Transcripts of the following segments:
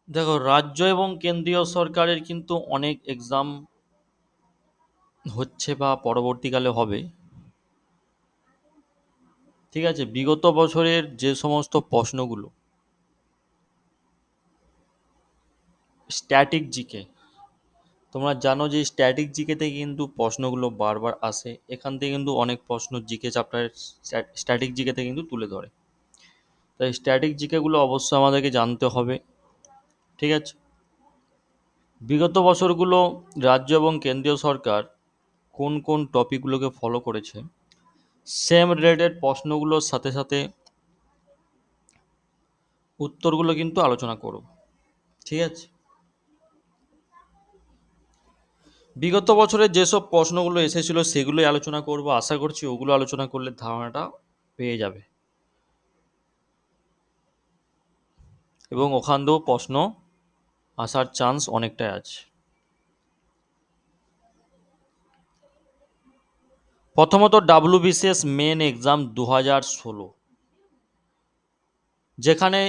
দেখো, রাজ্য এবং কেন্দ্রীয় সরকারের কিন্তু অনেক এক্সাম হচ্ছে বা পরবর্তীকালে হবে। ঠিক আছে, বিগত বছরের যে সমস্ত প্রশ্নগুলো স্ট্যাটিক জিকে, তোমরা জানো যে স্ট্যাটিক জিকেতে কিন্তু প্রশ্নগুলো বারবার আসে। এখান থেকে কিন্তু অনেক প্রশ্ন জিকে চ্যাপ্টারের স্ট্যাটিক জিকেতে কিন্তু তুলে ধরে। তাই স্ট্যাটিক জিকেগুলো অবশ্যই আমাদেরকে জানতে হবে। ঠিক আছে, বিগত বছরগুলো রাজ্য এবং কেন্দ্রীয় সরকার কোন কোন টপিকগুলোকে ফলো করেছে, সেম রিলেটেড প্রশ্নগুলোর সাথে সাথে উত্তরগুলো কিন্তু আলোচনা করব। ঠিক আছে, বিগত বছরে যেসব প্রশ্নগুলো এসেছিল সেগুলোই আলোচনা করব। আশা করছি ওগুলো আলোচনা করলে ধারণাটা পেয়ে যাবে এবং ওখান থেকেও প্রশ্ন আসার চান্স অনেকটাই আছে। প্রথমত ডাব্লিউবিসিএস মেন এক্সাম 2016, যেখানে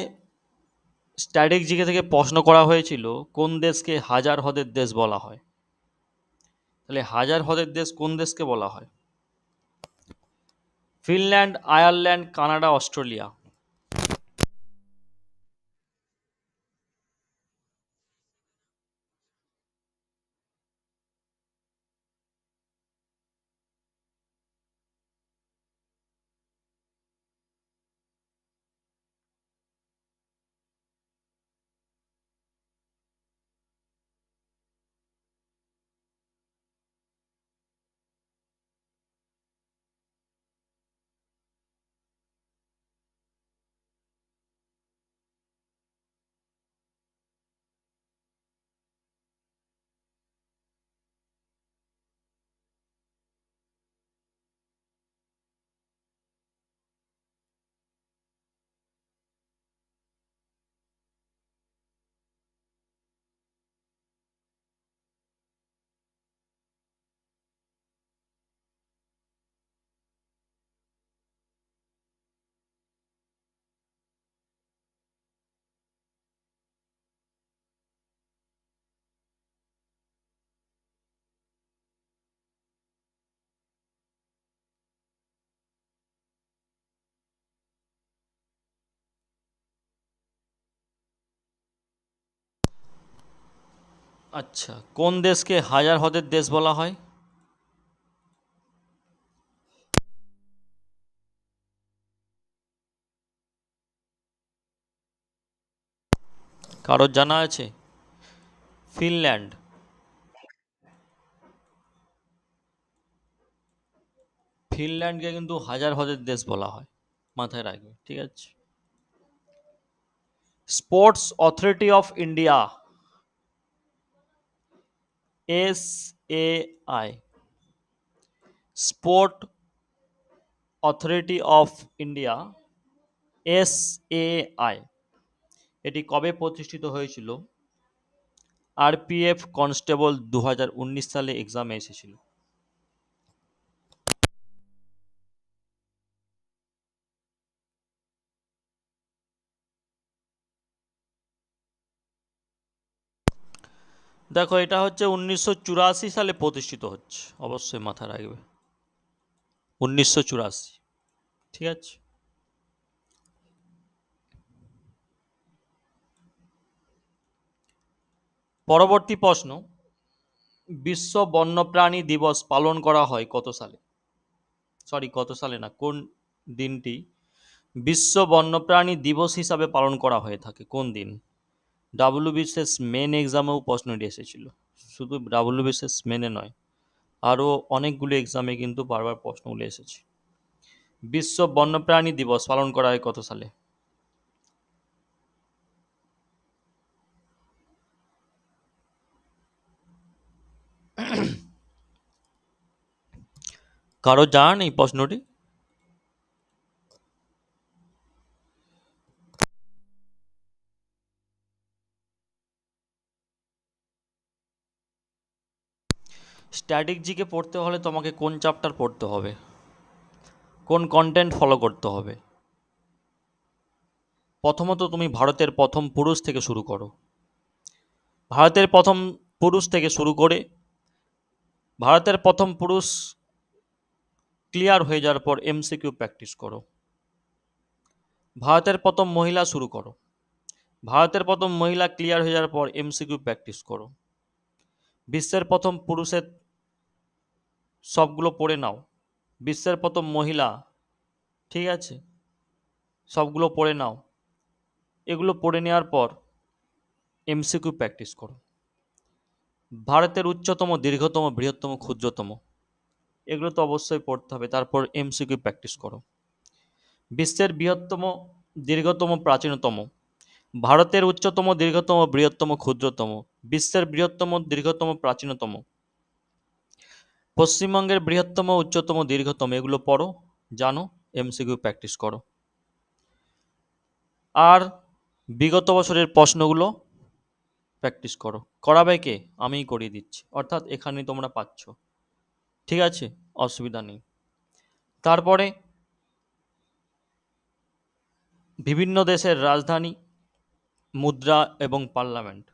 স্ট্যাটিক জিকে থেকে প্রশ্ন করা হয়েছিল কোন দেশকে হাজার হ্রদের দেশ বলা হয়। তাহলে হাজার হ্রদের দেশ কোন দেশকে বলা হয়? Finland, Ireland, Canada, Australia. আচ্ছা, কোন দেশকে হাজার হ্রদের দেশ বলা হয়? কারোর জানা আছে? ফিনল্যান্ড। ফিনল্যান্ডকে কিন্তু হাজার হ্রদের দেশ বলা হয়, মাথায় রাখবে। ঠিক আছে, sports authority of India, SAI, sport authority of India, SAI, এটি কবে প্রতিষ্ঠিত হয়েছিল? RPF কনস্টেবল 2019 সালে এক্সামে এসেছিল। দেখো, এটা হচ্ছে 1984 সালে প্রতিষ্ঠিত হচ্ছে, অবশ্যই মাথায় রাখবে। 1984। ঠিক আছে, পরবর্তী প্রশ্ন, বিশ্ব বন্যপ্রাণী দিবস পালন করা হয় কত সালে? সরি, কত সালে না, কোন দিনটি বিশ্ব বন্যপ্রাণী দিবস হিসাবে পালন করা হয়ে থাকে, কোন দিন? ডাব্লিউবিসিএস মেন এক্সামেও প্রশ্নটি এসেছিল। শুধু ডাব্লিউবিসিএস মেনে নয়, আরও অনেকগুলো এক্সামে কিন্তু বারবার প্রশ্নগুলো এসেছে। বিশ্ব বন্যপ্রাণী দিবস পালন করা হয় কত সালে? কারো জানেন এই প্রশ্নটি? স্ট্যাটিক জিকে পড়তে হলে তোমাকে কোন চ্যাপ্টার পড়তে হবে, কোন কন্টেন্ট ফলো করতে হবে? প্রথমত তুমি ভারতের প্রথম পুরুষ থেকে শুরু করো। ভারতের প্রথম পুরুষ থেকে শুরু করে ভারতের প্রথম পুরুষ ক্লিয়ার হয়ে যাওয়ার পর এমসিকিউ প্র্যাকটিস করো। ভারতের প্রথম মহিলা শুরু করো। ভারতের প্রথম মহিলা ক্লিয়ার হয়ে যাওয়ার পর এমসিকিউ প্র্যাকটিস করো। বিশ্বের প্রথম পুরুষের সবগুলো পড়ে নাও। বিশ্বের প্রথম মহিলা, ঠিক আছে, সবগুলো পড়ে নাও। এগুলো পড়ে নেওয়ার পর এমসিকিউ প্র্যাকটিস করো। ভারতের উচ্চতম, দীর্ঘতম, বৃহত্তম, ক্ষুদ্রতম, এগুলো তো অবশ্যই পড়তে হবে। তারপর এমসিকিউ প্র্যাকটিস করো। বিশ্বের বৃহত্তম, দীর্ঘতম, প্রাচীনতম, ভারতের উচ্চতম, দীর্ঘতম, বৃহত্তম, ক্ষুদ্রতম, বিশ্বের বৃহত্তম, দীর্ঘতম, প্রাচীনতম, পশ্চিমবঙ্গের বৃহত্তম, উচ্চতম, দীর্ঘতম, এগুলো পড়ো, জানো, এমসিকিউ প্র্যাকটিস করো। আর বিগত বছরের প্রশ্নগুলো প্র্যাকটিস করো। করাবে কে? আমিই করিয়ে দিচ্ছি, অর্থাৎ এখানেই তোমরা পাচ্ছ, ঠিক আছে, অসুবিধা নেই। তারপরে বিভিন্ন দেশের রাজধানী, মুদ্রা এবং পার্লামেন্ট,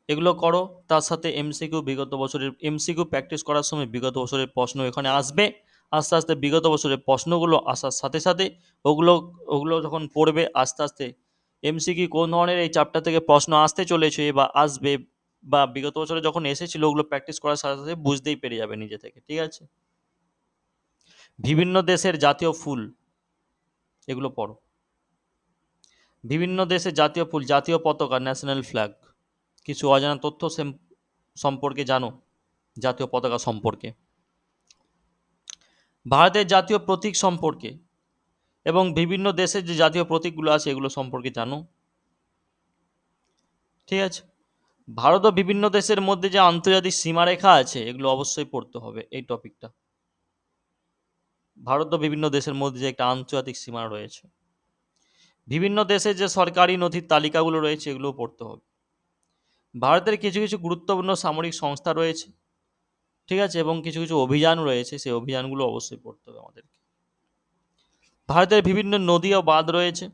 এগুলো করো। তার সাথে এমসিকিউ, বিগত বছরের এমসিকিউ প্র্যাকটিস করার সময় বিগত বছরের প্রশ্ন এখানে আসবে। আস্তে আস্তে বিগত বছরের প্রশ্নগুলো আসার সাথে সাথে ওগুলো ওগুলো যখন পড়বে, আস্তে আস্তে এমসিকিউ কোন ধরনের এই চ্যাপ্টার থেকে প্রশ্ন আসতে চলেছে বা আসবে, বা বিগত বছরে যখন এসেছিল, ওগুলো প্র্যাকটিস করার সাথে সাথে বুঝতেই পেরে যাবে নিজে থেকে, ঠিক আছে। বিভিন্ন দেশের জাতীয় ফুল, এগুলো পড়ো। বিভিন্ন দেশের জাতীয় ফুল, জাতীয় পতাকা, ন্যাশনাল ফ্ল্যাগ, কিছু অজানা তথ্য সম্পর্কে জানো, জাতীয় পতাকা সম্পর্কে। ভারতের জাতীয় প্রতীক সম্পর্কে এবং বিভিন্ন দেশের যে জাতীয় প্রতীকগুলো আছে এগুলো সম্পর্কে জানো, ঠিক আছে। ভারত ও বিভিন্ন দেশের মধ্যে যে আন্তর্জাতিক সীমারেখা আছে এগুলো অবশ্যই পড়তে হবে। এই টপিকটা, ভারত ও বিভিন্ন দেশের মধ্যে যে একটা আন্তর্জাতিক সীমা রয়েছে, বিভিন্ন দেশের যে সরকারি নথির তালিকাগুলো রয়েছে এগুলোও পড়তে হবে। ভারতের কিছু কিছু গুরুত্বপূর্ণ সামরিক সংস্থা রয়েছে, ঠিক আছে, এবং কিছু কিছু অভিযান রয়েছে, সেই অভিযানগুলো অবশ্যই পড়তে হবে আমাদেরকে। ভারতের বিভিন্ন নদী ও বাঁধ রয়েছে,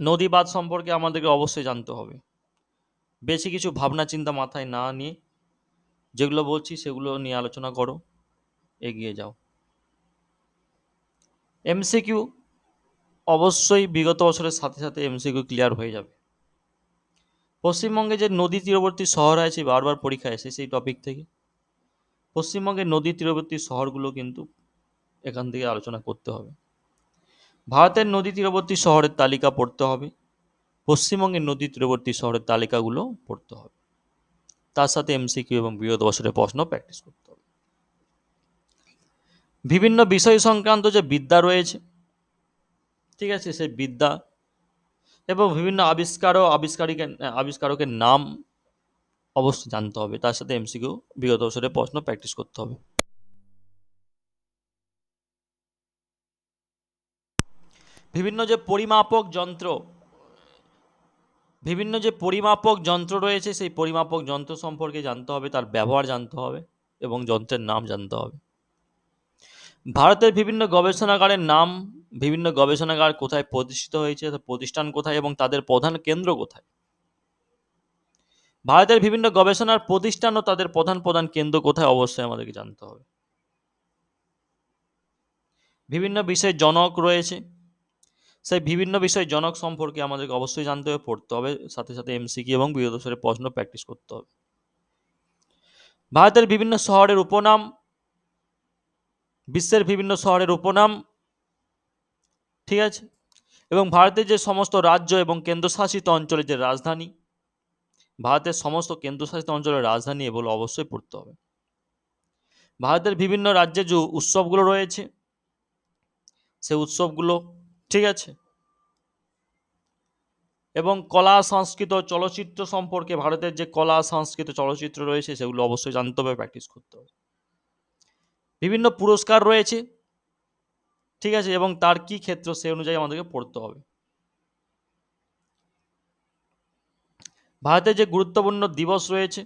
নদী বাঁধ সম্পর্কে আমাদেরকে অবশ্যই জানতে হবে। বেশি কিছু ভাবনা চিন্তা মাথায় না নিয়ে যেগুলো বলছি সেগুলো নিয়ে আলোচনা করো, এগিয়ে যাও। এমসিকিউ অবশ্যই বিগত বছরের সাথে সাথে এমসিকিউ ক্লিয়ার হয়ে যাবে। পশ্চিমবঙ্গে যে নদী তীরবর্তী শহর আছে, বারবার পরীক্ষা এসে সেই টপিক থেকে পশ্চিমবঙ্গের নদী তীরবর্তী শহরগুলো কিন্তু এখান থেকে আলোচনা করতে হবে। ভারতের নদী তীরবর্তী শহরের তালিকা পড়তে হবে, পশ্চিমবঙ্গের নদী তীরবর্তী শহরের তালিকাগুলো পড়তে হবে। তার সাথে এমসিকিউ এবং বিগত বছরের প্রশ্ন প্র্যাকটিস করতে হবে। বিভিন্ন বিষয় সংক্রান্ত যে বিদ্যা রয়েছে, ঠিক আছে, সেই বিদ্যা এবং বিভিন্ন আবিষ্কার ও আবিষ্কারকের নাম অবশ্যই জানতে হবে। তার সাথে এমসিকিউ, বিগত বছরের প্রশ্ন প্র্যাকটিস করতে হবে। বিভিন্ন যে পরিমাপক যন্ত্র, বিভিন্ন যে পরিমাপক যন্ত্র রয়েছে সেই পরিমাপক যন্ত্র সম্পর্কে জানতে হবে, তার ব্যবহার জানতে হবে এবং যন্ত্রের নাম জানতে হবে। ভারতের বিভিন্ন গবেষণাগারের নাম, বিভিন্ন গবেষণাগার কোথায় প্রতিষ্ঠিত হয়েছে, প্রতিষ্ঠান কোথায় এবং তাদের প্রধান কেন্দ্র কোথায়। ভারতের বিভিন্ন গবেষণার প্রতিষ্ঠান ও তাদের প্রধান প্রধান কেন্দ্র কোথায় অবশ্যই আমাদেরকে জানতে হবে। বিভিন্ন বিষয়ে জনক রয়েছে, সেই বিভিন্ন বিষয় জনক সম্পর্কে আমাদেরকে অবশ্যই জানতে হবে, পড়তে হবে, সাথে সাথে এমসিকিউ এবং বিগত বছরের প্রশ্ন প্র্যাকটিস করতে হবে। ভারতের বিভিন্ন শহরের উপনাম, বিশ্বের বিভিন্ন শহরের উপনাম, ঠিক আছে, এবং ভারতের যে সমস্ত রাজ্য এবং কেন্দ্রশাসিত অঞ্চলের যে রাজধানী, ভারতের সমস্ত কেন্দ্রশাসিত অঞ্চলের রাজধানী, এগুলো অবশ্যই পড়তে হবে। ভারতের বিভিন্ন রাজ্যে যে উৎসবগুলো রয়েছে সেই উৎসবগুলো, ঠিক আছে, এবং কলা, সংস্কৃত, চলচ্চিত্র সম্পর্কে ভারতের যে কলা, সংস্কৃত, চলচ্চিত্র রয়েছে সেগুলো অবশ্যই জানতে হবে, প্র্যাকটিস করতে হবে। বিভিন্ন পুরস্কার রয়েছে, ঠিক আছে, এবং তার কি ক্ষেত্র সে অনুযায়ী আমাদেরকে পড়তে হবে। ভারতের যে গুরুত্বপূর্ণ দিবস রয়েছে,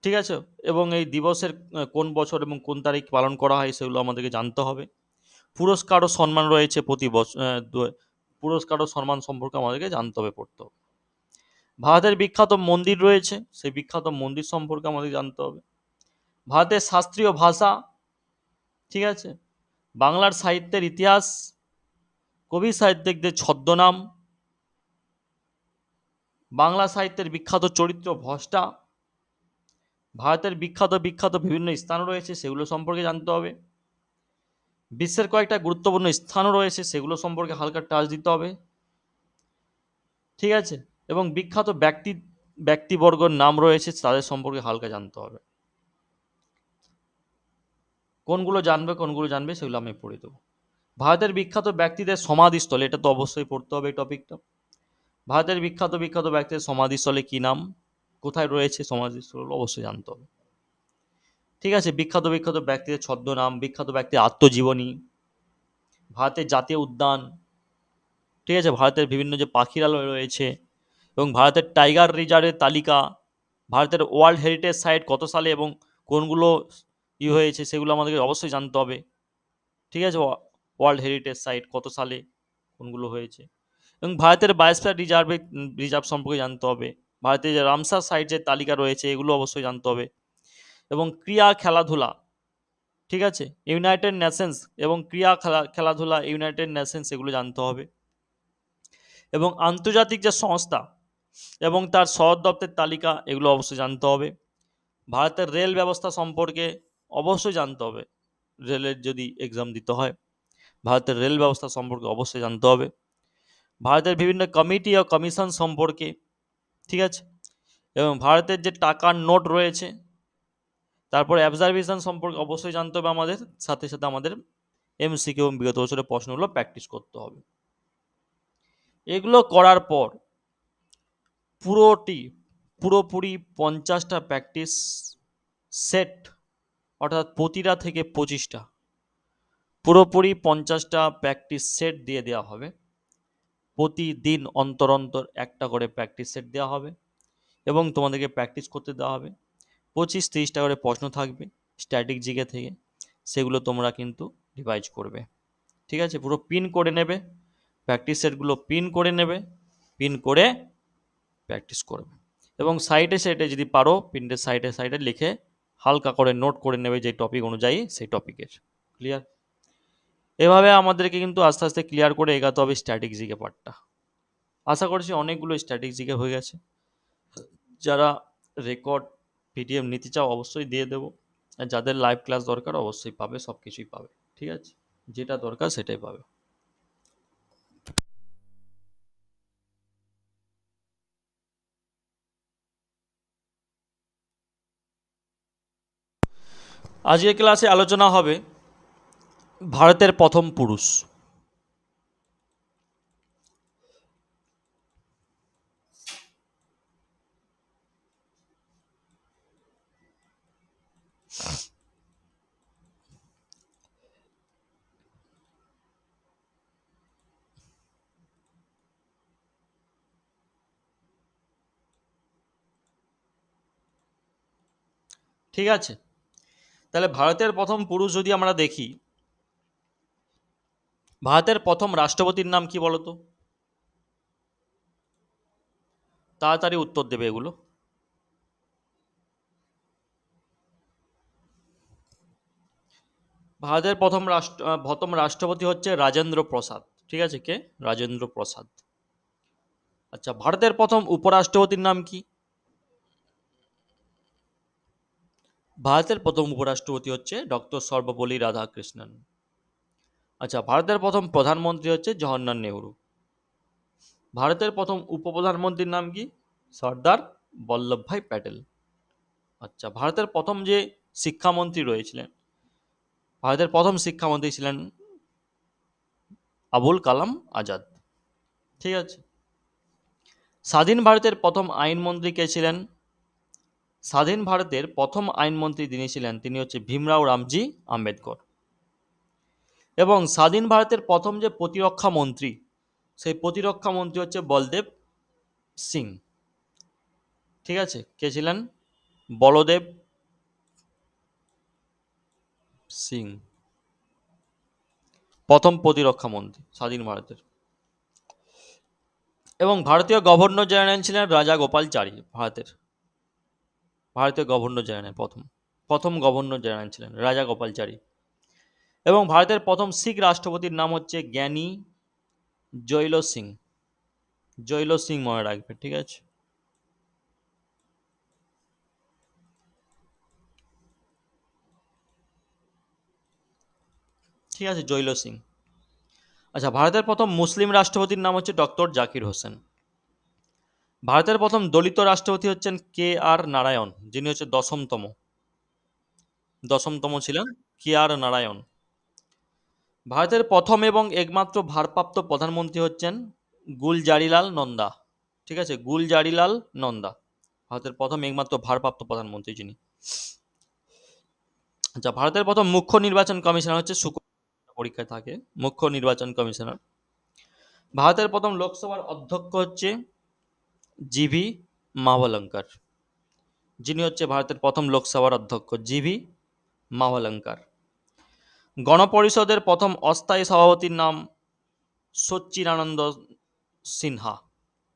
ঠিক আছে, এবং এই দিবসের কোন বছর এবং কোন তারিখ পালন করা হয় সেগুলো আমাদেরকে জানতে হবে। পুরস্কার ও সম্মান রয়েছে প্রতি বছর, পুরস্কার ও সম্মান সম্পর্কে আমাদেরকে জানতে হবে, পড়তে হবে। ভারতের বিখ্যাত মন্দির রয়েছে, সেই বিখ্যাত মন্দির সম্পর্কে আমাদের জানতে হবে। ভারতের শাস্ত্রীয় ভাষা, ঠিক আছে, বাংলার সাহিত্যের ইতিহাস, কবি সাহিত্যিকদের ছদ্মনাম, বাংলা সাহিত্যের বিখ্যাত চরিত্র ভষ্টা, ভারতের বিখ্যাত বিখ্যাত বিভিন্ন স্থান রয়েছে সেগুলো সম্পর্কে জানতে হবে। বিশ্বের কয়েকটা গুরুত্বপূর্ণ স্থানও রয়েছে সেগুলো সম্পর্কে হালকা টাচ দিতে হবে, ঠিক আছে, এবং বিখ্যাত ব্যক্তিবর্গর নাম রয়েছে তাদের সম্পর্কে হালকা জানতে হবে। কোনগুলো জানবে সেগুলো আমি পড়ে দেবো। ভারতের বিখ্যাত ব্যক্তিদের সমাধিস্থলে, এটা তো অবশ্যই পড়তে হবে এই টপিকটা। ভারতের বিখ্যাত বিখ্যাত ব্যক্তিদের সমাধিস্থলে কি নাম, কোথায় রয়েছে সমাধিস্থল, অবশ্যই জানতে হবে, ঠিক আছে। বিখ্যাত বিখ্যাত ব্যক্তিদের ছদ্মনাম, বিখ্যাত ব্যক্তির আত্মজীবনী, ভারতের জাতীয় উদ্যান, ঠিক আছে, ভারতের বিভিন্ন যে পাখিরালয় রয়েছে, এবং ভারতের টাইগার রিজার্ভের তালিকা, ভারতের ওয়ার্ল্ড হেরিটেজ সাইট কত সালে এবং কোনগুলো হয়েছে সেগুলো আমাদেরকে অবশ্যই জানতে হবে, ঠিক আছে। ওয়ার্ল্ড হেরিটেজ সাইট কত সালে কোনগুলো হয়েছে, এবং ভারতের বায়োস্ফিয়ার রিজার্ভ সম্পর্কে জানতে হবে। ভারতের যে রামসার সাইটের তালিকা রয়েছে এগুলো অবশ্যই জানতে হবে, এবং ক্রীড়া খেলাধুলা, ঠিক আছে, ইউনাইটেড নেশনস এবং খেলাধুলা ইউনাইটেড নেশনস এগুলো জানতে হবে, এবং আন্তর্জাতিক যে সংস্থা এবং তার সদর দপ্তরের তালিকা এগুলো অবশ্যই জানতে হবে। ভারতের রেল ব্যবস্থা সম্পর্কে অবশ্যই জানতে হবে, রেলের যদি এক্সাম দিতে হয় ভারতের রেল ব্যবস্থা সম্পর্কে অবশ্যই জানতে হবে। ভারতের বিভিন্ন কমিটি ও কমিশন সম্পর্কে, ঠিক আছে, এবং ভারতের যে টাকার নোট রয়েছে, তারপর অবজারভেশন সম্পর্কে অবশ্যই জানতে হবে আমাদের, সাথে সাথে আমাদের এমসিকিউ এবং বিগত বছরের প্রশ্নগুলো প্র্যাকটিস করতে হবে। এগুলো করার পর পুরোপুরি 50টা প্র্যাকটিস সেট, অর্থাৎ প্রতিটা থেকে 25টা, পুরোপুরি 50টা প্র্যাকটিস সেট দিয়ে দেওয়া হবে। প্রতিদিন অন্তর অন্তর একটা করে প্র্যাকটিস সেট দেওয়া হবে এবং তোমাদেরকে প্র্যাকটিস করতে দেওয়া হবে। 25-30টা করে প্রশ্ন থাকবে স্ট্যাটিক জিকে থেকে, সেগুলো তোমরা কিন্তু রিভাইজ করবে, ঠিক আছে। পুরো পিন করে নেবে, প্র্যাকটিস সেটগুলো পিন করে নেবে, পিন করে প্র্যাকটিস করবে, এবং সাইডে যদি পারো পিনের সাইডে লিখে হালকা করে নোট করে নেবে যে টপিক অনুযায়ী সেই টপিকের। ক্লিয়ার? এভাবে আমাদেরকে কিন্তু আস্তে আস্তে ক্লিয়ার করে এগাতে হবে স্ট্যাটিক জিকে পার্টটা। আশা করছি অনেকগুলো স্ট্যাটিক জিকে হয়ে গেছে। যারা রেকর্ড পিডিএফ নিতে চাও অবশ্যই দিয়ে দেবো, আর যাদের লাইভ ক্লাস দরকার অবশ্যই পাবে, সব কিছুই পাবে, ঠিক আছে, যেটা দরকার সেটাই পাবে। আজকের ক্লাসে আলোচনা হবে ভারতের প্রথম পুরুষ। ঠিক আছে, তাহলে ভারতের প্রথম পুরুষ যদি আমরা দেখি, ভারতের প্রথম রাষ্ট্রপতির নাম কি বলতো? তাড়াতাড়ি উত্তর দেবে এগুলো। ভারতের প্রথম রাষ্ট্রপতি হচ্ছে রাজেন্দ্র প্রসাদ, ঠিক আছে, কে? রাজেন্দ্র প্রসাদ। আচ্ছা, ভারতের প্রথম উপরাষ্ট্রপতির নাম কি? ভারতের প্রথম উপরাষ্ট্রপতি হচ্ছে ডক্টর সর্বপল্লী রাধাকৃষ্ণন। আচ্ছা, ভারতের প্রথম প্রধানমন্ত্রী হচ্ছে জওহরলাল নেহরু। ভারতের প্রথম উপপ্রধানমন্ত্রীর নাম কি? সর্দার বল্লভভাই প্যাটেল। আচ্ছা, ভারতের প্রথম যে শিক্ষামন্ত্রী রয়েছিলেন, ভারতের প্রথম শিক্ষামন্ত্রী ছিলেন আবুল কালাম আজাদ, ঠিক আছে। স্বাধীন ভারতের প্রথম আইনমন্ত্রী কে ছিলেন? স্বাধীন ভারতের প্রথম আইনমন্ত্রী যিনি ছিলেন তিনি হচ্ছে ভীমরাও রামজি আম্বেদকর। এবং স্বাধীন ভারতের প্রথম যে প্রতিরক্ষা মন্ত্রী, সেই প্রতিরক্ষা মন্ত্রী হচ্ছে বলদেব সিং, ঠিক আছে। কে ছিলেন? বলদেব সিং, প্রথম প্রতিরক্ষা মন্ত্রী স্বাধীন ভারতের। এবং ভারতীয় গভর্নর জেনারেল ছিলেন রাজা গোপালচারী। ভারতীয় গভর্নর জেনারেল প্রথম প্রথম গভর্নর জেনারেল ছিলেন রাজা গোপালচারী। এবং ভারতের প্রথম শিখ রাষ্ট্রপতির নাম হচ্ছে জ্ঞানী জৈল সিং। জৈল সিং মনে রাখবে, ঠিক আছে। ঠিক আছে, জৈল সিং। আচ্ছা, ভারতের প্রথম মুসলিম রাষ্ট্রপতির নাম হচ্ছে ডক্টর জাকির হোসেন। ভারতের প্রথম দলিত রাষ্ট্রপতি হচ্ছেন কে আর নারায়ণ, যিনি হচ্ছে দশমতম ছিলেন কে আর নারায়ণ। ভারতের প্রথম এবং একমাত্র ভারপ্রাপ্ত প্রধানমন্ত্রী হচ্ছেন গুলজারিলাল নন্দা। ঠিক আছে, গুলজারিলাল নন্দা ভারতের প্রথম একমাত্র ভারপ্রাপ্ত প্রধানমন্ত্রী যিনি। আচ্ছা, ভারতের প্রথম মুখ্য নির্বাচন কমিশনার হচ্ছে পরীক্ষায় থাকে মুখ্য নির্বাচন কমিশনার। ভারতের প্রথম লোকসভার অধ্যক্ষ হচ্ছে জিভি মাভলঙ্কার, যিনি হচ্ছে ভারতের প্রথম লোকসভার অধ্যক্ষ জিভি মাভলঙ্কার। গণপরিষদের প্রথম অস্থায়ী সভাপতির নাম সচ্চিদানন্দ সিনহা।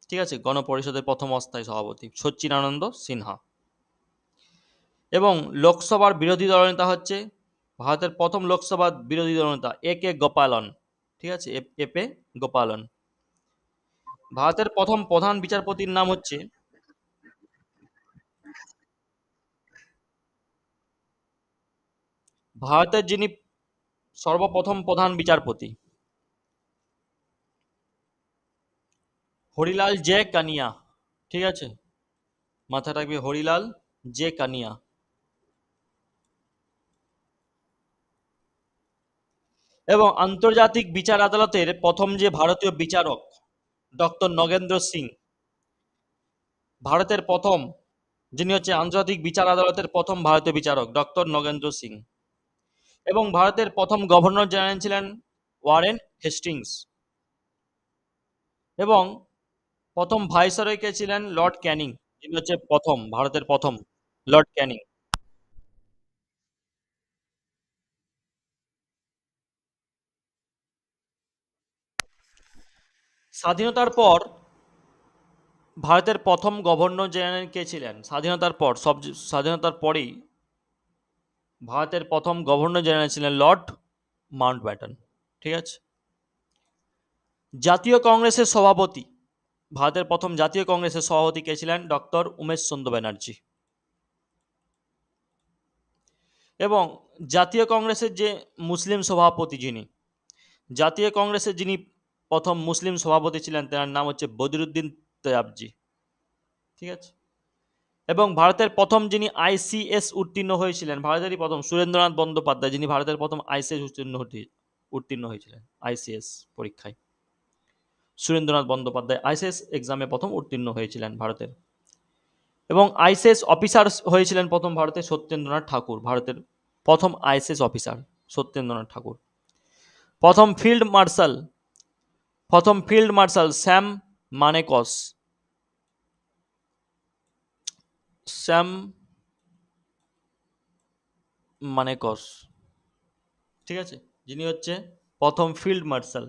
ঠিক আছে, গণপরিষদের প্রথম অস্থায়ী সভাপতি সচ্চিদানন্দ সিনহা। এবং লোকসভার বিরোধী দলনেতা হচ্ছে ভারতের প্রথম লোকসভার বিরোধী দলনেতা এ কে গোপালন। ঠিক আছে, এপে গোপালন। ভারতের প্রথম প্রধান বিচারপতির নাম হচ্ছে ভারতের যিনি সর্বপ্রথম প্রধান বিচারপতি হরিলাল জে কানিয়া। ঠিক আছে, মাথা রাখবে হরিলাল জে কানিয়া। এবং আন্তর্জাতিক বিচার আদালতের প্রথম যে ভারতীয় বিচারক ডক্টর নগেন্দ্র সিং, ভারতের প্রথম যিনি হচ্ছে আন্তর্জাতিক বিচার আদালতের প্রথম ভারতীয় বিচারক ডক্টর নগেন্দ্র সিং। এবং ভারতের প্রথম গভর্নর জেনারেল ছিলেন ওয়ারেন হেস্টিংস। এবং প্রথম ভাইসরয় কে ছিলেন লর্ড ক্যানিং, যিনি হচ্ছে ভারতের প্রথম লর্ড ক্যানিং। স্বাধীনতার পর ভারতের প্রথম গভর্নর জেনারেল কে ছিলেন? স্বাধীনতার পরেই ভারতের প্রথম গভর্নর জেনারেল ছিলেন লর্ড মাউন্টব্যাটেন। ঠিক আছে। জাতীয় কংগ্রেসের সভাপতি, ভারতের প্রথম জাতীয় কংগ্রেসের সভাপতি কে ছিলেন? ডক্টর উমেশ চন্দ্র ব্যানার্জি। এবং জাতীয় কংগ্রেসের যে মুসলিম সভাপতি জাতীয় কংগ্রেসের যিনি প্রথম মুসলিম সভাপতি ছিলেন তার নাম হচ্ছে বদিরুদ্দিন তৈয়াবজি। ঠিক আছে। এবং ভারতের প্রথম যিনি আইসিএস উত্তীর্ণ হয়েছিলেন, ভারতেরই প্রথম সুরেন্দ্রনাথ বন্দ্যোপাধ্যায়, যিনি ভারতের প্রথম আইসিএস উত্তীর্ণ হয়েছিলেন আইসিএস পরীক্ষায়। সুরেন্দ্রনাথ বন্দ্যোপাধ্যায় আইসিএস এক্সামে প্রথম উত্তীর্ণ হয়েছিলেন ভারতের। এবং আইসিএস অফিসার হয়েছিলেন প্রথম ভারতের সত্যেন্দ্রনাথ ঠাকুর, ভারতের প্রথম আইসিএস অফিসার সত্যেন্দ্রনাথ ঠাকুর। প্রথম ফিল্ড মার্শাল স্যাম মানেকস। স্যাম মানেকস। ঠিক আছে, যিনি হচ্ছে প্রথম field marshal.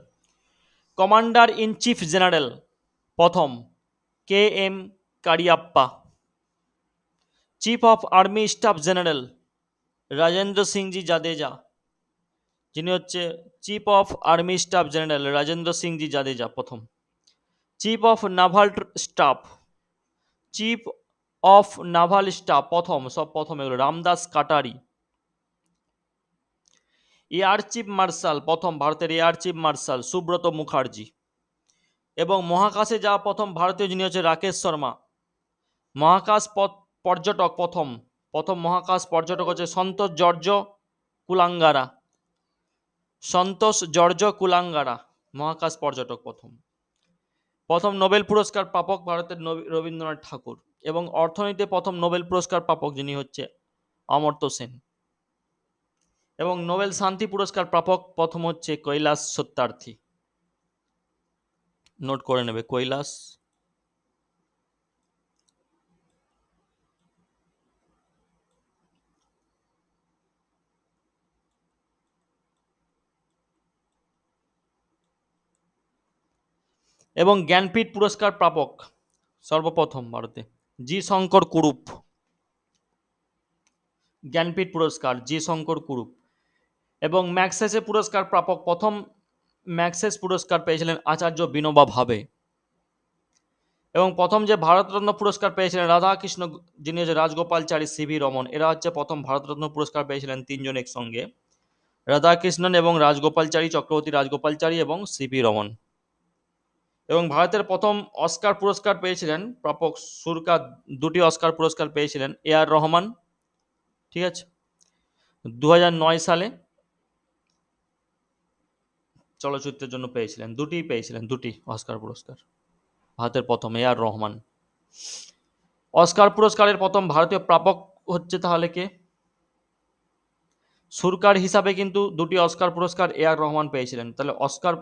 Commander in chief general প্রথম K M Cariappa. Chief of army staff general Rajendra Sinhji Jadeja, যিনি হচ্ছে chief of army staff general Rajendra Sinhji Jadeja প্রথম। Chief of naval staff chief of naval staff প্রথম এগুলো Ramdas Katari. Air chief marshal ভারতের air chief marshal Subroto Mukherjee. এবং মহাকাশে যাওয়া প্রথম ভারতীয় যিনি হচ্ছে রাকেশ শর্মা। মহাকাশ পর্যটক প্রথম মহাকাশ পর্যটক হচ্ছে কুলাঙ্গারা সন্তোষ জর্জ কুলাঙ্গারা মহাকাশ পর্যটক প্রথম। প্রথম নোবেল পুরস্কার প্রাপক ভারতের রবীন্দ্রনাথ ঠাকুর। এবং অর্থনীতিতে প্রথম নোবেল পুরস্কার প্রাপক যিনি হচ্ছে অমর্ত্য সেন। এবং নোবেল শান্তি পুরস্কার প্রাপক প্রথম হচ্ছে কৈলাস সত্যার্থী। নোট করে নেবে কৈলাস। এবং জ্ঞানপীঠ পুরস্কার প্রাপক সর্বপ্রথম ভারতে জি শঙ্কর কুরুপ। জ্ঞানপীঠ পুরস্কার জি শঙ্কর কুরুপ। এবং ম্যাগসেসে পুরস্কার প্রাপক প্রথম ম্যাগসেস পুরস্কার পেয়েছিলেন আচার্য বিনোবা ভাবে। এবং প্রথম যে ভারতরত্ন পুরস্কার পেয়েছিলেন রাধাকৃষ্ণ, যিনি হচ্ছে রাজগোপালচারী, সিভি রমন, এরা হচ্ছে প্রথম ভারতরত্ন পুরস্কার পেয়েছিলেন তিনজন একসঙ্গে, রাধাকৃষ্ণন এবং রাজগোপালচারী, চক্রবর্তী রাজগোপালচারী এবং সিভি রমন। এবং ভারতের প্রথম অস্কার পুরস্কার পেয়েছিলেন প্রাপক সুরকার, দুটি অস্কার পুরস্কার পেয়েছিলেন এ আর রহমান, ঠিক আছে, 2009 সালে চলচ্চিত্রের জন্য পেয়েছিলেন, দুটি অস্কার পুরস্কার। ভারতের প্রথম এ আর রহমান। অস্কার পুরস্কারের প্রথম ভারতীয় প্রাপক হচ্ছে তাহলে কে? সুরকার হিসাবে কিন্তু দুটি অস্কার পুরস্কার এ আর রহমান পেয়েছিলেন, তাহলে অস্কার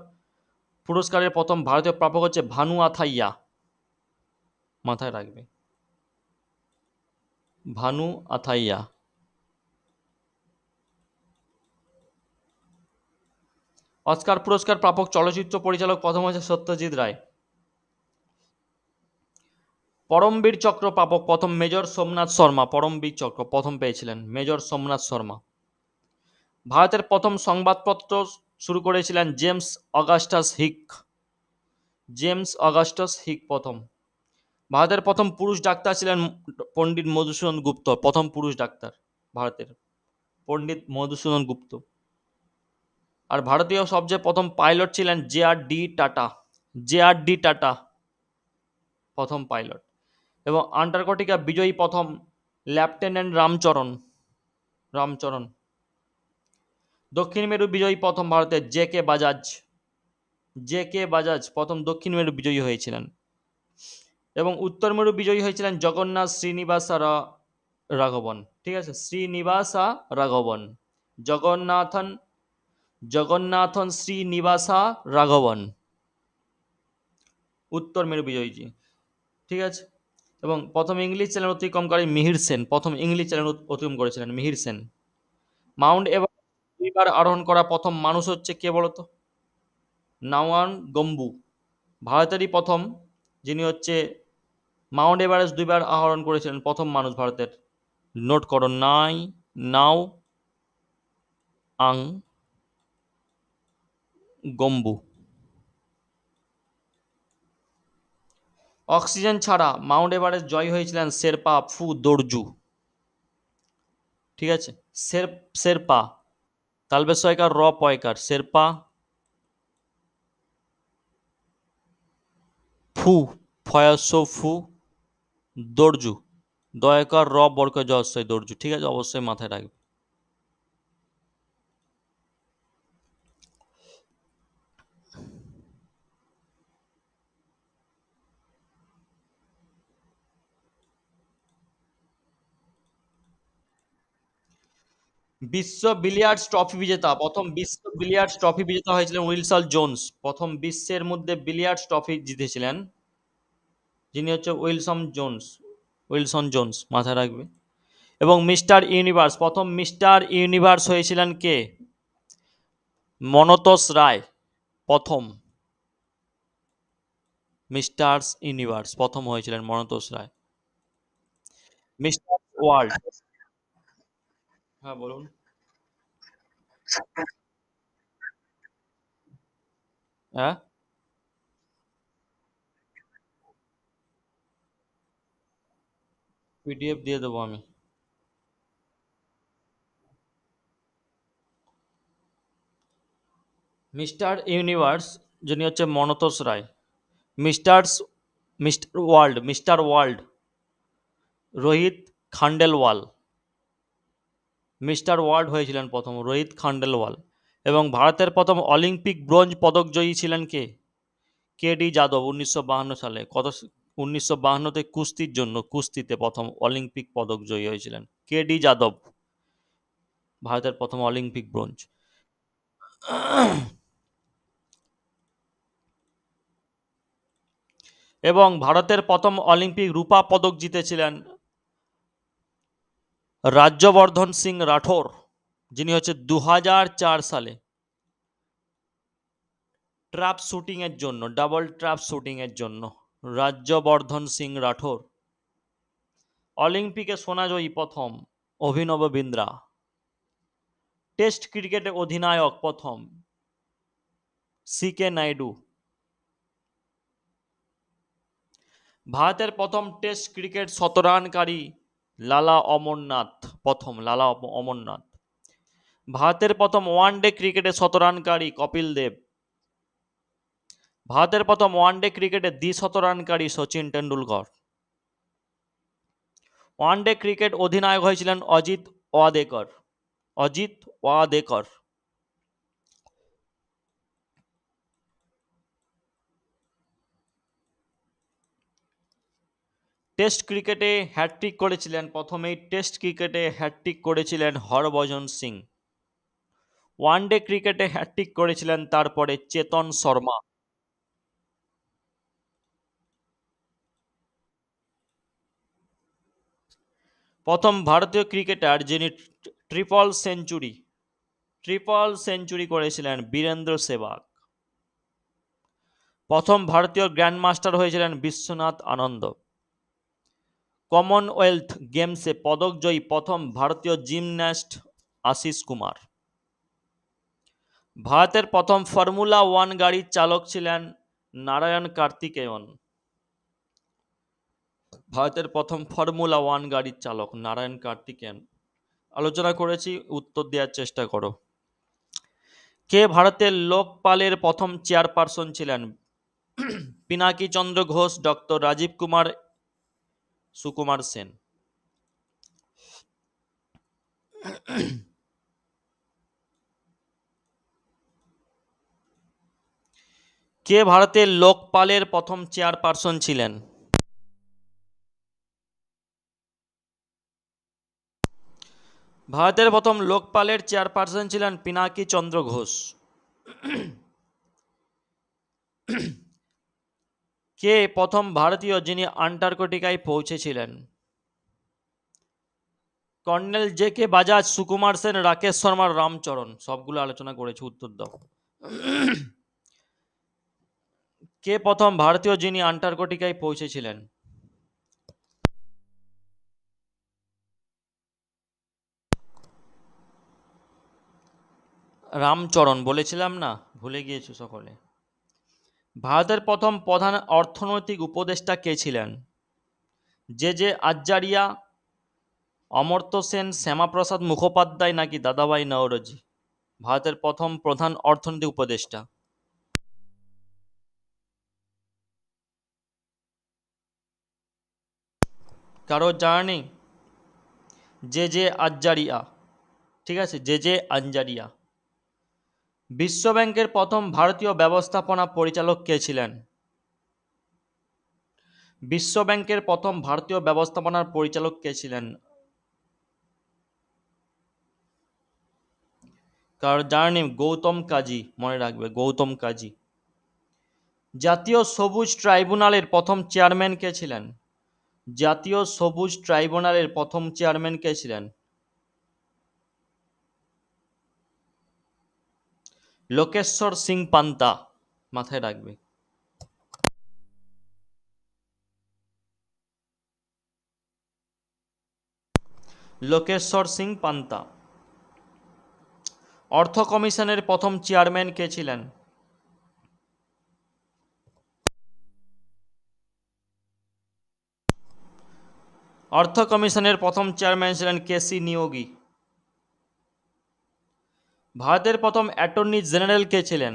পুরস্কারের প্রথম ভারতীয় প্রাপক হচ্ছে ভানু আথাইয়া, মাথায় রাখবে, ভানু আথাইয়া। অস্কার পুরস্কার প্রাপক চলচ্চিত্র পরিচালক প্রথম হচ্ছে সত্যজিৎ রায়। পরমবীর চক্র প্রাপক প্রথম মেজর সোমনাথ শর্মা, পরমবীর চক্র প্রথম পেয়েছিলেন মেজর সোমনাথ শর্মা। ভারতের প্রথম সংবাদপত্র শুরু করেছিলেন জেমস অগাস্টাস হিক, জেমস অগাস্টাস হিক প্রথম। ভারতের প্রথম পুরুষ ডাক্তার ছিলেন পণ্ডিত মধুসূদন গুপ্ত, প্রথম পুরুষ ডাক্তার ভারতের পণ্ডিত মধুসূদন গুপ্ত। আর ভারতীয় সবচেয়ে প্রথম পাইলট ছিলেন J R D tata, J R D tata প্রথম পাইলট। এবং আন্টার্কটিকা বিজয়ী প্রথম লেফটেন্যান্ট রামচরণ। দক্ষিণ মেরু বিজয়ী প্রথম ভারতের জে কে বাজাজ প্রথম দক্ষিণ মেরু বিজয়ী হয়েছিলেন। এবং উত্তর মেরু বিজয়ী হয়েছিলেন জগন্নাথ শ্রীনিবাসা রাঘবন, ঠিক আছে, শ্রীনিবাসা রাঘবন, জগন্নাথন শ্রীনিবাসা রাঘবন উত্তর মেরু বিজয়ীজি, ঠিক আছে। এবং প্রথম ইংলিশ চ্যানেল অতিক্রমকারী মিহির সেন, প্রথম ইংলিশ চ্যানেল অতিক্রম করেছিলেন মিহির সেন। মাউন্ট এভারেস্ট দুইবার আরোহণ করা প্রথম মানুষ হচ্ছে কে বলতো? নাওয়ান গম্বু, ভারতেরই প্রথম যিনি হচ্ছে মাউন্ট এভারেস্ট দুইবার আরোহণ করেছিলেন, প্রথম মানুষ ভারতের। নোট করো, নাও আং গম্বু। অক্সিজেন ছাড়া মাউন্ট এভারেস্ট জয় হয়েছিলেন শেরপা ফু দোরজু, ঠিক আছে, শেরপা তালবেসয়কার র পয়কার শেরপা ফু ফয়াসো ফু দোরজু দয়কার র বর্ক জয় দোরজু, ঠিক আছে, অবশ্যই মাথায় রাখবে। বিশ্ব বিলিয়ার্ডস ট্রফি বিজেতা প্রথম বিশ্ব বিলিয়ার্ডস ট্রফি বিজেতা হয়েছিলেন উইলসন জোন্স, প্রথম বিশ্বের মধ্যে বিলিয়ার্ডস ট্রফি জিতেছিলেন যিনি হচ্ছে উইলসন জোন্স, মাথায় রাখবে। এবং মিস্টার ইউনিভার্স, প্রথম মিস্টার ইউনিভার্স হয়েছিলেন কে? মনতোষ রায়, প্রথম মিস্টার ইউনিভার্স প্রথম হয়েছিলেন মনতোষ রায়। মিস্টার ওয়ার্ল্ড, হ্যাঁ বলুন। হ্যাঁ, পিডিএফ দিয়ে দেবো আমি। মিস্টার ইউনিভার্স যিনি হচ্ছে Monotosh Roy. Mister World Rohit Khandelwal, Mister World হয়েছিলেন প্রথম রোহিত খান্ডেলওয়াল। এবং ভারতের প্রথম অলিম্পিক ব্রোঞ্জ পদকজয়ী ছিলেন কে? কে ডি যাদব, 1952 সালে। 1952তে কুস্তিতে প্রথম অলিম্পিক পদক জয়ী হয়েছিলেন কে ডি যাদব, ভারতের প্রথম অলিম্পিক ব্রোঞ্জ। এবং ভারতের প্রথম অলিম্পিক রূপা পদক জিতেছিলেন রাজ্যবর্ধন সিং রাঠোর, যিনি হচ্ছে 2004 সালে ট্র্যাপ শুটিং এর জন্য, ডাবল ট্র্যাপ শুটিং এর জন্য রাজ্যবর্ধন সিং রাঠোর। অলিম্পিকে সোনাজয়ী প্রথম অভিনব বিন্দ্রা। টেস্ট ক্রিকেটে অধিনায়ক প্রথম সি.কে. নাইডু। ভারতের প্রথম টেস্ট ক্রিকেট শতরানকারী লালা অমরনাথ, প্রথম লালা অমরনাথ। ভারতের প্রথম ওয়ানডে ক্রিকেটে শতরানকারী কপিল দেব। ভারতের প্রথম ওয়ানডে ক্রিকেটে দ্বি-শতরানকারী সচিন টেন্ডুলকর। ওয়ানডে ক্রিকেট অধিনায়ক হয়েছিলেন অজিত ওয়াদেকর। অজিত ওয়াদেকর। টেস্ট ক্রিকেটে হ্যাটট্রিক করেছিলেন, প্রথমেই টেস্ট ক্রিকেটে হ্যাটট্রিক করেছিলেন হরভজন সিং। ওয়ানডে ক্রিকেটে হ্যাটট্রিক করেছিলেন তারপরে চেতন শর্মা। প্রথম ভারতীয় ক্রিকেটার যিনি ট্রিপল সেঞ্চুরি করেছিলেন বীরেন্দ্র সেহবাগ। প্রথম ভারতীয় গ্র্যান্ডমাস্টার হয়েছিলেন বিশ্বনাথ আনন্দ। কমনওয়েলথ গেমসে পদকজয়ী প্রথম ভারতীয় জিমন্যাস্ট আশিস কুমার। ভারতের প্রথম ফর্মুলা 1 গাড়ির চালক ছিলেন নারায়ণ কার্তিকেয়ন। ভারতের প্রথম ফর্মুলা 1 গাড়ির চালক নারায়ণ কার্তিকেয়ন। আলোচনা করেছি, উত্তর দেওয়ার চেষ্টা করো। কে ভারতের লোকপালের প্রথম চেয়ারপারসন ছিলেন? পিনাকি চন্দ্র ঘোষ, ডক্টর রাজীব কুমার, সুকুমার সেন। কে ভারতের লোকপালের প্রথম চেয়ারপারসন ছিলেন? ভারতের প্রথম লোকপালের চেয়ারপারসন ছিলেন পিনাকি চন্দ্র ঘোষ। কে প্রথম ভারতীয় যিনি আন্টার্কটিকায় পৌঁছেছিলেন? Colonel J K Bajaj, Sukumar Sen, Rakesh Sharma, Ram Charan. সবগুলো আলোচনা করেছি, উত্তর দাও। কে প্রথম ভারতীয় যিনি আন্টার্কটিকায় পৌঁছেছিলেন? রামচরণ বলেছিলাম না, ভুলে গিয়েছো সকলে। ভারতের প্রথম প্রধান অর্থনৈতিক উপদেষ্টা কে ছিলেন? জে জে আচার্য, অমর্ত্য সেন, শ্যামাপ্রসাদ মুখোপাধ্যায় নাকি দাদাভাই নওরোজি? ভারতের প্রথম প্রধান অর্থনৈতিক উপদেষ্টা। কারো জানা নেই? জে জে আচার্য, ঠিক আছে, জে জে আচার্য। বিশ্বব্যাংকের প্রথম ভারতীয় ব্যবস্থাপনা পরিচালক কে ছিলেন? বিশ্বব্যাংকের প্রথম ভারতীয় ব্যবস্থাপনার পরিচালক কে ছিলেন? কারো জানা নেই? গৌতম কাজী, মনে রাখবে, গৌতম কাজী। জাতীয় সবুজ ট্রাইব্যুনালের প্রথম চেয়ারম্যান কে ছিলেন? জাতীয় সবুজ ট্রাইব্যুনালের প্রথম চেয়ারম্যান কে ছিলেন? লোকেশ্বর সিং পান্তা, মাথায় রাখবে। লোকেশ্বর সিং পান্তা। অর্থ কমিশনের প্রথম চেয়ারম্যান কে ছিলেন? অর্থ কমিশনের প্রথম চেয়ারম্যান ছিলেন কেসি নিয়োগী। ভারতের প্রথম অ্যাটর্নি জেনারেল কে ছিলেন?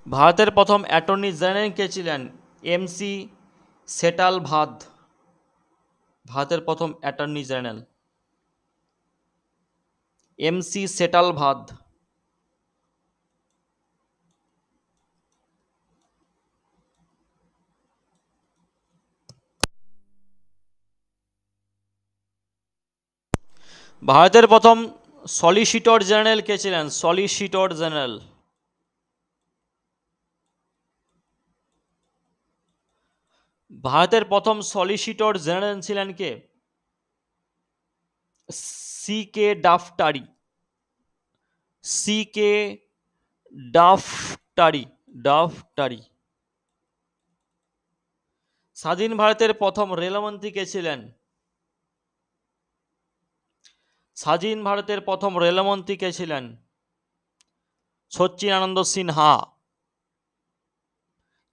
ভারতের প্রথম অ্যাটর্নি জেনারেল কে ছিলেন? এম.সি. সেটালভাদ। ভারতের প্রথম অ্যাটর্নি জেনারেল এম.সি. সেটালভাদ। ভারতের প্রথম সলিসিটর জেনারেল কে ছিলেন? Solicitor general. ভারতের প্রথম সলিসিটর জেনারেল ছিলেন কে? C K ডাফটারি। C K ডাফটারি। ডাফটারি। স্বাধীন ভারতের প্রথম রেলমন্ত্রী কে ছিলেন? স্বাধীন ভারতের প্রথম রেলমন্ত্রী কে ছিলেন? সচ্চিদানন্দ সিনহা।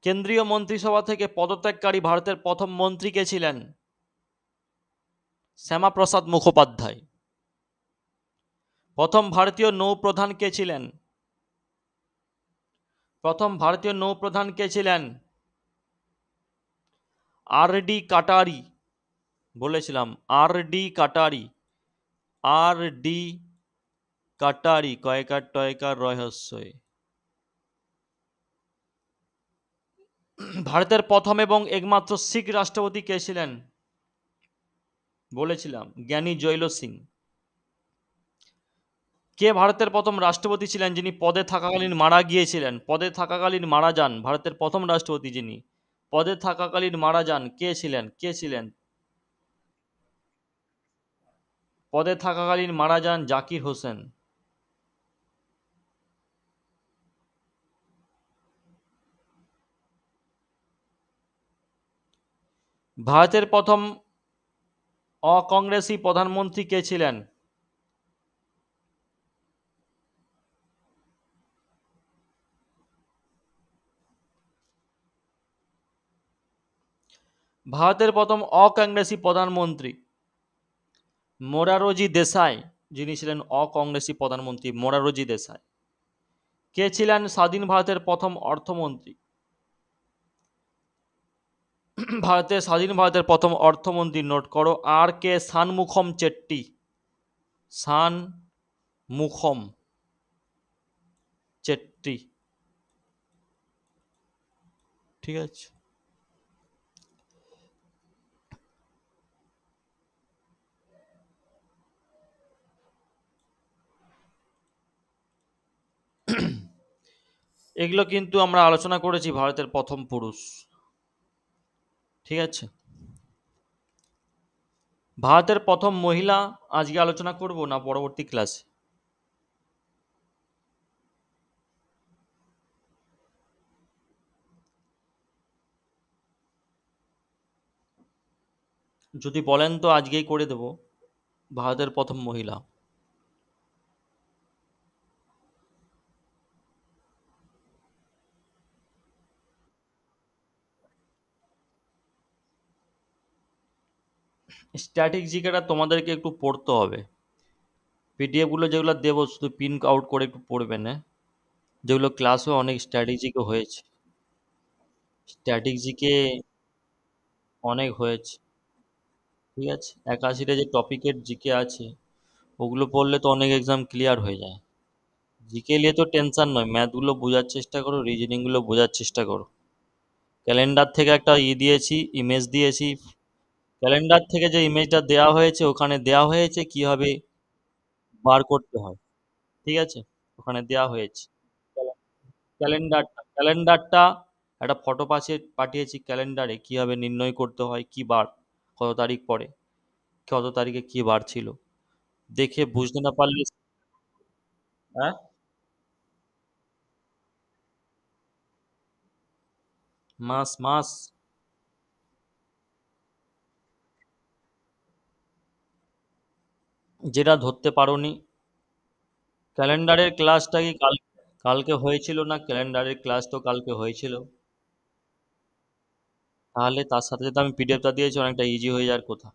কেন্দ্রীয় মন্ত্রিসভা থেকে পদত্যাগকারী ভারতের প্রথম মন্ত্রী কে ছিলেন? শ্যামাপ্রসাদ মুখোপাধ্যায়। প্রথম ভারতীয় নৌপ্রধান কে ছিলেন? প্রথম ভারতীয় নৌপ্রধান কে ছিলেন? আর ডি কাটারি। বলেছিলাম আর ডি কাটারি। আর ডি কাটারি। কয়কার টয়কার রহস্যই। ভারতের প্রথম এবং একমাত্র শিখ রাষ্ট্রপতি কে ছিলেন? বলেছিলাম জ্ঞানী জৈল সিং। কে ভারতের প্রথম রাষ্ট্রপতি ছিলেন যিনি পদে থাকাকালীন মারা গিয়েছিলেন? পদে থাকাকালীন মারা যান ভারতের প্রথম রাষ্ট্রপতি যিনি পদে থাকাকালীন মারা যান কে ছিলেন? কে ছিলেন? পদে থাকাকালীন মারা যান জাকির হোসেন। ভারতের প্রথম অকংগ্রেসী প্রধানমন্ত্রী কে ছিলেন? ভারতের প্রথম অকংগ্রেসী প্রধানমন্ত্রী মোরারজি দেশাই, যিনি ছিলেন অকংগ্রেসী প্রধানমন্ত্রী মোরারজি দেশাই। কে ছিলেন স্বাধীন ভারতের প্রথম অর্থমন্ত্রী? স্বাধীন ভারতের প্রথম অর্থমন্ত্রী নোট করো আর কে শানমুখম চেট্টি। শানমুখম চেট্টি। ঠিক আছে। এগুলো কিন্তু আমরা আলোচনা করেছি ভারতের প্রথম পুরুষ। ঠিক আছে। ভারতের প্রথম মহিলা আজকে আলোচনা করব না পরবর্তী ক্লাসে? যদি বলেন তো আজকেই করে দেব ভারতের প্রথম মহিলা। স্ট্যাটিক জিকেটা তোমাদেরকে একটু পড়তে হবে। পিডিএফ গুলো যেগুলো দেবো শুধু প্রিন্ট আউট করে একটু পড়বেন, হ্যাঁ? যেগুলো ক্লাসও অনেক স্ট্যাটিক জিকে হয়েছে। স্ট্যাটিক জিকে অনেক হয়েছে। ঠিক আছে। 81টা যে টপিকের জিকে আছে ওগুলো পড়লে তো অনেক এক্সাম ক্লিয়ার হয়ে যায়। জিকে নিয়ে তো টেনশন নয়, ম্যাথগুলো বোঝার চেষ্টা করো, রিজনিংগুলো বোঝার চেষ্টা করো। ক্যালেন্ডার থেকে একটা দিয়েছি, ইমেজ দিয়েছি। ক্যালেন্ডার থেকে যে ইমেজটা দেওয়া হয়েছে ওখানে দেওয়া হয়েছে কিভাবে বার করতে হয়। ঠিক আছে। ওখানে দেওয়া হয়েছে ক্যালেন্ডারটা একটা ফটো পাঠিয়েছি। ক্যালেন্ডারে কিভাবে নির্ণয় করতে হয় কি বার, কত তারিখ পরে, কত তারিখে কি বার ছিল, দেখে বুঝতে না পারলে। হ্যাঁ। মাস মাস যেটা ধরতে পারোনি। ক্যালেন্ডারের ক্লাসটা কি কালকে হয়েছিল না? ক্যালেন্ডারের ক্লাস তো কালকে হয়েছিল। তাহলে তার সাথে সাথে আমি পিডিএফটা দিয়েছি, অনেকটা ইজি হয়ে যাওয়ার কথা।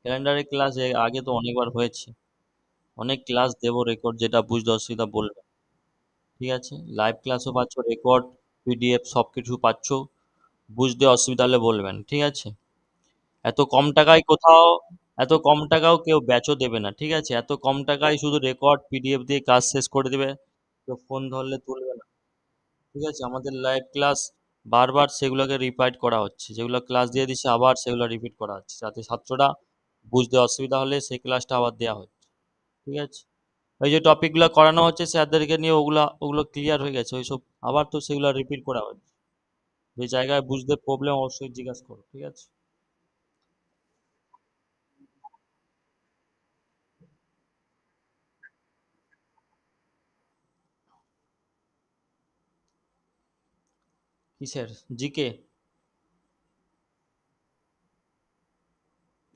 ক্যালেন্ডারের ক্লাস আগে তো অনেকবার হয়েছে। অনেক ক্লাস দেবো রেকর্ড, যেটা বুঝতে অসুবিধা বলবে। ঠিক আছে। লাইভ ক্লাসও পাচ্ছ, রেকর্ড, পিডিএফ সব কিছু পাচ্ছ। বুঝতে অসুবিধা হলে বলবেন। ঠিক আছে। এত কম টাকায় কোথাও, এত কম টাকাও কেউ ব্যাচও দেবে না। ঠিক আছে। এত কম টাকায় শুধু রেকর্ড পিডিএফ দিয়ে কাজ শেষ করে দেবে, কেউ ফোন ধরলে তুলবে না। ঠিক আছে। আমাদের লাইভ ক্লাস বারবার সেগুলোকে রিপাইট করা হচ্ছে, যেগুলো ক্লাস দিয়ে দিচ্ছে আবার সেগুলো রিপিট করা হচ্ছে, যাতে ছাত্ররা বুঝতে অসুবিধা হলে সেই ক্লাসটা আবার দেওয়া হচ্ছে। ঠিক আছে। ওই যে টপিকগুলো করানো হচ্ছে স্যারদেরকে নিয়ে, ওগুলো ওগুলো ক্লিয়ার হয়ে গেছে, ওইসব আবার তো সেগুলো রিপিট করা হচ্ছে। যে জায়গায় বুঝতে প্রবলেম অবশ্যই জিজ্ঞাসা করো, ঠিক আছে? কিসের? জিকে?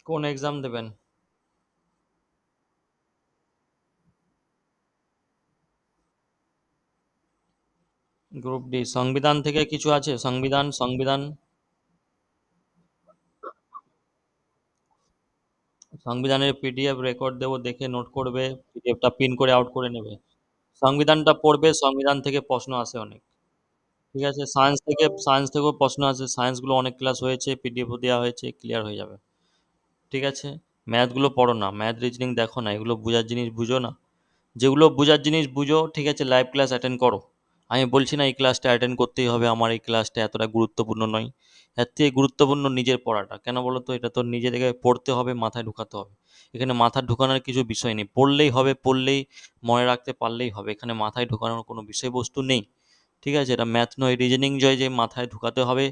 কোন এক্সাম দেবেন? Group D. সংবিধান থেকে কিছু আছে? সংবিধান, সংবিধান, সংবিধানের পিডিএফ রেকর্ড দেবো, দেখে নোট করবে, পিডিএফটা প্রিন্ট করে আউট করে নেবে। সংবিধানটা পড়বে, সংবিধান থেকে প্রশ্ন আসে অনেক। ঠিক আছে, সায়েন্স থেকেও প্রশ্ন আসে, সায়েন্সগুলো অনেক ক্লাস হয়েছে, পিডিএফও দেওয়া হয়েছে, ক্লিয়ার হয়ে যাবে। ঠিক আছে, ম্যাথগুলো পড়ো না, ম্যাথ রিজনিং দেখো না, এগুলো বোঝার জিনিস বুঝো না। যেগুলো বোঝার জিনিস বুঝো, ঠিক আছে, লাইভ ক্লাস অ্যাটেন্ড করো। আমি বলছি না এই ক্লাসটা অ্যাটেন্ড করতেই হবে, আমার এই ক্লাসটা এতটা গুরুত্বপূর্ণ নয়। এর থেকে গুরুত্বপূর্ণ নিজের পড়াটা। কেন বলো তো? এটা তো নিজেদেরকে পড়তে হবে, মাথায় ঢুকাতে হবে। এখানে মাথা ঢুকানোর কিছু বিষয় নেই, পড়লেই হবে, পড়লেই মনে রাখতে পারলেই হবে, এখানে মাথায় ঢুকানোর কোনো বিষয়বস্তু নেই। ঠিক আছে, এটা ম্যাথ নয়, রিজনিং জয়, যে মাথায় ঢুকাতে হবে,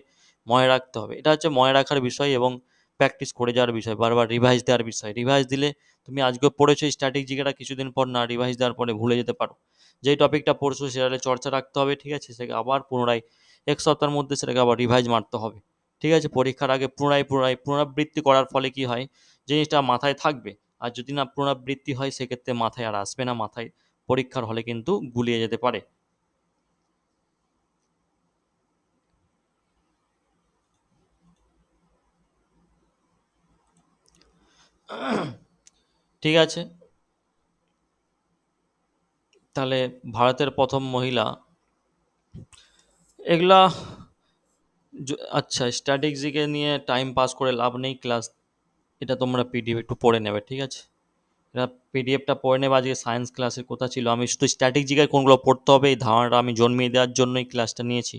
মনে রাখতে হবে, এটা হচ্ছে মনে রাখার বিষয় এবং প্র্যাকটিস করে যাওয়ার বিষয়, বারবার রিভাইজ দেওয়ার বিষয়। রিভাইজ দিলে তুমি আজকে পড়েছো স্ট্র্যাটেজিটা, কিছুদিন পর না রিভাইজ দেওয়ার পরে ভুলে যেতে পারো। যেই টপিকটা পড়ছো সেটা চর্চা রাখতে হবে, ঠিক আছে, সেটাকে আবার পুনরায় 1 সপ্তাহের মধ্যে সেটাকে আবার রিভাইজ মারতে হবে। ঠিক আছে, পরীক্ষার আগে পুনরাবৃত্তি করার ফলে কি হয়, জিনিসটা মাথায় থাকবে। আর যদি না পুনরাবৃত্তি হয় সেক্ষেত্রে মাথায় আর আসবে না, মাথায় পরীক্ষার হলে কিন্তু গুলিয়ে যেতে পারে। ঠিক আছে, তাহলে ভারতের প্রথম মহিলা, এগুলা আচ্ছা, স্ট্র্যাটেজিকে নিয়ে টাইম পাস করে লাভ নেই, ক্লাস, এটা তোমরা পিডিএফ একটু পড়ে নেবে, ঠিক আছে? এটা পিডিএফটা পড়ে নেবে। আজকে সায়েন্স ক্লাসের কথা ছিল, আমি শুধু স্ট্র্যাটেজিকে কোনগুলো পড়তে হবে এই ধারণাটা আমি জন্মিয়ে দেওয়ার জন্যই ক্লাসটা নিয়েছি।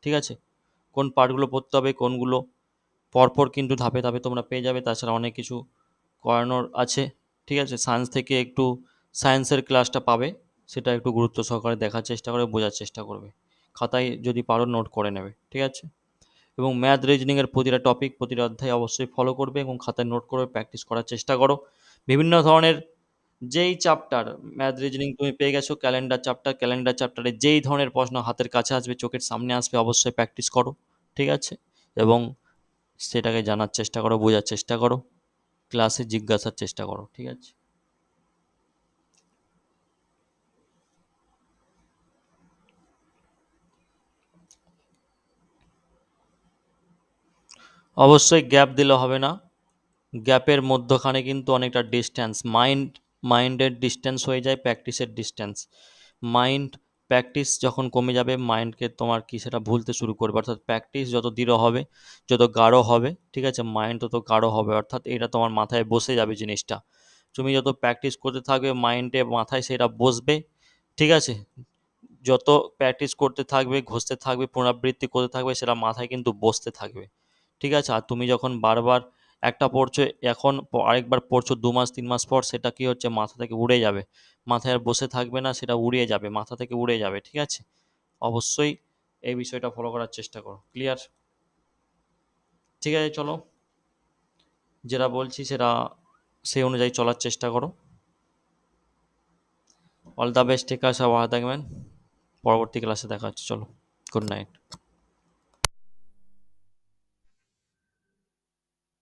ঠিক আছে, কোন পার্টগুলো পড়তে হবে কোনগুলো, পরপর কিন্তু ধাপে ধাপে তোমরা পেয়ে যাবে। তাছাড়া অনেক কিছু করানোর আছে। ঠিক আছে, সায়েন্স থেকে একটু সায়েন্সের ক্লাসটা পাবে, সেটা একটু গুরুত্ব সহকারে দেখার চেষ্টা করবে, বোঝার চেষ্টা করবে, খাতায় যদি পারো নোট করে নেবে, ঠিক আছে? এবং ম্যাথ রিজনিংয়ের প্রতিটা টপিক, প্রতিটা অধ্যায় অবশ্যই ফলো করবে এবং খাতায় নোট করে প্র্যাকটিস করার চেষ্টা করো। বিভিন্ন ধরনের যেই চ্যাপ্টার, ম্যাথ রিজনিং তুমি পেয়ে গেছো ক্যালেন্ডার চ্যাপ্টার, ক্যালেন্ডার চ্যাপ্টারে যেই ধরনের প্রশ্ন হাতের কাছে আসবে, চোখের সামনে আসবে, অবশ্যই প্র্যাকটিস করো। ঠিক আছে, এবং সেটাকে জানার চেষ্টা করো, বোঝার চেষ্টা করো, ক্লাসে জিজ্ঞাসার চেষ্টা করো, ঠিক আছে? অবশ্যই গ্যাপ দিলে হবে না, গ্যাপের মধ্যখানে কিন্তু অনেকটা ডিস্টেন্স, মাইন্ডের ডিস্টেন্স হয়ে যায়, প্র্যাকটিসের ডিস্টেন্স। মাইন্ড, প্র্যাকটিস যখন কমে যাবে, মাইন্ডকে তোমার কি সেটা ভুলতে শুরু করবে, অর্থাৎ প্র্যাকটিস যত দৃঢ় হবে, যত গাঢ় হবে, ঠিক আছে, মাইন্ড তত গাঢ় হবে, অর্থাৎ এটা তোমার মাথায় বসে যাবে জিনিসটা। তুমি যত প্র্যাকটিস করতে থাকবে, মাইন্ডে মাথায় সেটা বসবে। ঠিক আছে, যত প্র্যাকটিস করতে থাকবে, ঘষতে থাকবে, পুনরাবৃত্তি করতে থাকবে, সেটা মাথায় কিন্তু বসতে থাকবে। ঠিক আছে, আর তুমি যখন বারবার একটা পড়ছো, এখন আরেকবার পড়ছো 2 মাস 3 মাস পর, সেটা কি হচ্ছে, মাথা থেকে উড়ে যাবে, মাথায় আর বসে থাকবে না, সেটা উড়িয়ে যাবে, মাথা থেকে উড়ে যাবে। ঠিক আছে, অবশ্যই এই বিষয়টা ফলো করার চেষ্টা করো, ক্লিয়ার? ঠিক আছে, চলো, যেটা বলছি সেটা সেই অনুযায়ী চলার চেষ্টা করো। অল দ্য বেস্ট, ঠিক আছে, ভালো থাকবেন। পরবর্তী ক্লাসে দেখা হচ্ছে, চলো, গুড নাইট।